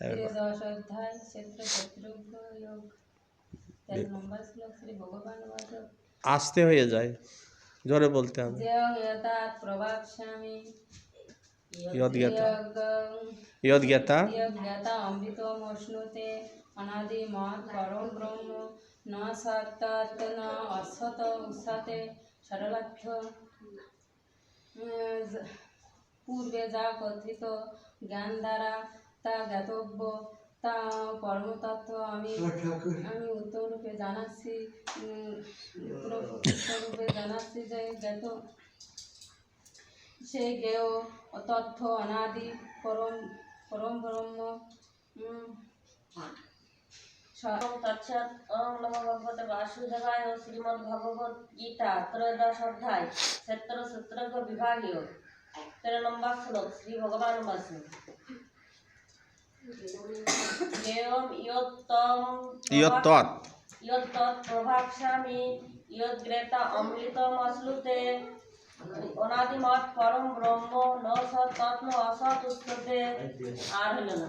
10 অধ্যায় ক্ষেত্র ক্ষেত্রজ্ঞ যোগ 13 নম্বর শ্লোক শ্রী ভগবান বাচ আসতে হয়ে যায়, জোরে বলতে হবে। যেয়ং এতাৎ প্রভাবস্যামি ইয়দ্জ্ঞাতা জ্ঞাতা অমৃতমশ্নুতে অনাদিমৎ পরম ব্রহ্ম ন সত্তৎ ন অসত উষাতে সরলার্থ পূর্বে যা কথিত জ্ঞান দ্বারা তা জ্ঞাতব্য, তা পরমতত্ত্ব আমি উত্তমরূপে জানাচ্ছি। উত্তমরূপে জানাচ্ছি যে জ্ঞাত সেই জ্ঞেয় তথ্য অনাদি পরম ব্রহ্ম। তৎসৎ। ওম নমো ভগবতে বাসুদেবায়। শ্রীমদ্ ভগবত গীতা 13 অধ্যায় ক্ষেত্র ক্ষেত্রজ্ঞ বিভাগীয় 13 নম্বর শ্লোক শ্রী ভগবান বাচু জ্ঞেয়ং ইয়ত্তৎ প্রভাবস্যামি ইয়দ্জ্ঞাতা অমৃতমশ্নুতে অনাদিমৎ পরম ব্রহ্ম ন সৎ তৎ ন অসৎ উচ্যতে। আর হলো না।